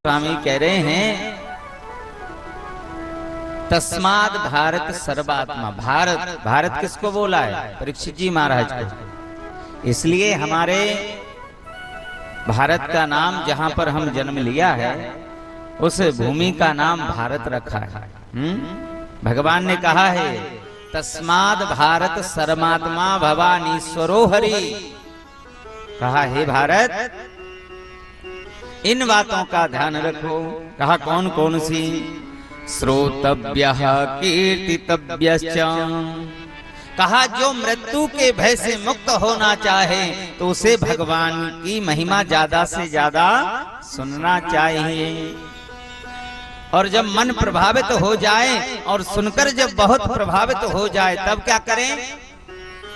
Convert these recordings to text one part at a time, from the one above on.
स्वामी कह रहे हैं तस्माद भारत सर्वात्मा। भारत, भारत किसको बोला है? परीक्षित जी महाराज को। इसलिए हमारे भारत का नाम, जहां पर हम जन्म लिया है, उस भूमि का नाम भारत रखा है। भगवान ने कहा है तस्माद भारत सर्वात्मा भवानीश्वरो हरि। कहा हे भारत, इन बातों का ध्यान रखो। कहा कौन कौन सी? श्रोतव्यः कीर्तितव्यश्च। कहा जो मृत्यु के भय से मुक्त होना चाहे तो उसे भगवान की महिमा ज्यादा से ज्यादा सुनना चाहिए। और जब मन प्रभावित हो जाए और सुनकर जब बहुत प्रभावित हो जाए तब क्या करें?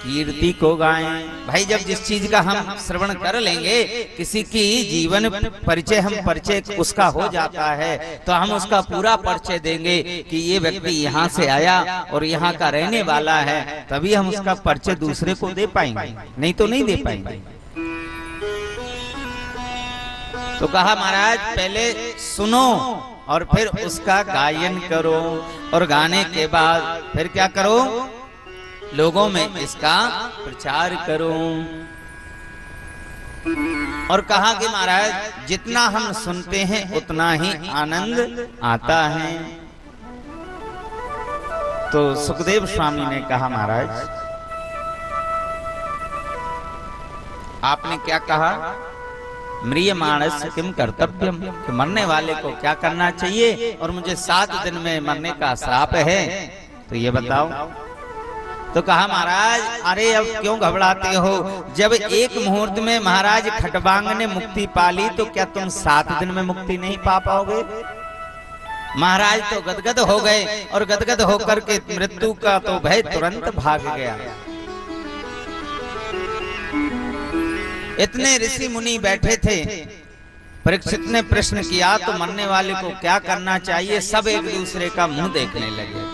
कीर्ति को गाएं। भाई जब जिस चीज का हम श्रवण कर लेंगे, किसी की जीवन परिचय हम परिचय उसका हो जाता है, तो हम उसका पूरा परिचय देंगे कि ये व्यक्ति यहाँ से आया और यहाँ का रहने वाला है, तभी हम उसका परिचय दूसरे को दे पाएंगे, नहीं तो नहीं दे पाएंगे। तो कहा महाराज पहले सुनो और फिर उसका गायन करो, और गाने के बाद फिर क्या करो? लोगों में इसका प्रचार करो। और कहा कि महाराज जितना हम सुनते हैं उतना ही आनंद आता है। तो सुखदेव स्वामी ने कहा महाराज आपने क्या कहा? म्रियमाणस्य किम कर्तव्यम, कि मरने वाले को क्या करना चाहिए, और मुझे 7 दिन में मरने का श्राप है, तो ये बताओ। तो कहा महाराज अरे अब क्यों घबराते हो? जब एक मुहूर्त में महाराज खटवांग ने मुक्ति पाली तो क्या तुम 7 दिन में मुक्ति नहीं पा पाओगे? महाराज तो गदगद हो गए, और गदगद होकर के मृत्यु का तो भय तुरंत भाग गया। इतने ऋषि मुनि बैठे थे, परीक्षित ने प्रश्न किया तो मरने वाले को क्या करना चाहिए, सब एक दूसरे का मुंह देखने लगे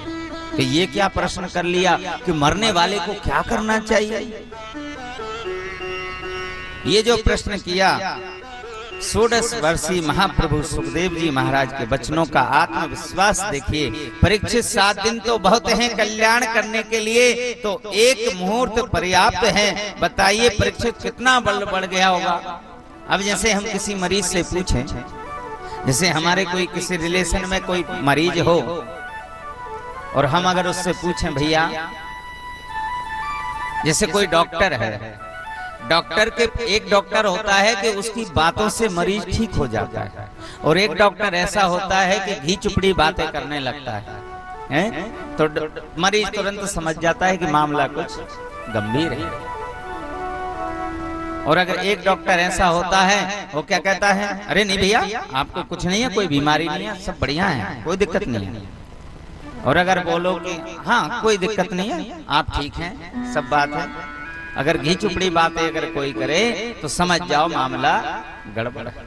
कि ये क्या प्रश्न कर लिया कि मरने वाले को क्या करना चाहिए। ये जो प्रश्न किया, 16 वर्षीय महाप्रभु सुखदेव जी महाराज के वचनों का आत्मविश्वास देखिए। परीक्षित 7 दिन तो बहुत हैं कल्याण करने के लिए, तो एक मुहूर्त पर्याप्त है। बताइए परीक्षित कितना बल बढ़ गया होगा। अब जैसे हम किसी मरीज से पूछें, जैसे हमारे कोई किसी रिलेशन में कोई मरीज हो और हम अगर उससे पूछें भैया, जैसे कोई डॉक्टर है, डॉक्टर के एक डॉक्टर होता है कि उसकी बातों से मरीज ठीक हो जाता है, और एक डॉक्टर ऐसा होता है कि घी चुपड़ी बातें करने लगता है, तो मरीज तुरंत समझ जाता है कि मामला कुछ गंभीर है। और अगर एक डॉक्टर ऐसा होता है, वो क्या कहता है, अरे नहीं भैया आपको कुछ नहीं है, कोई बीमारी नहीं है, सब बढ़िया है, कोई दिक्कत नहीं है। और अगर बोलो कि हाँ कोई दिक्कत नहीं है, आप ठीक हैं, सब बात है, अगर घी चुपड़ी बातें अगर कोई करे तो समझ जाओ मामला गड़बड़ है।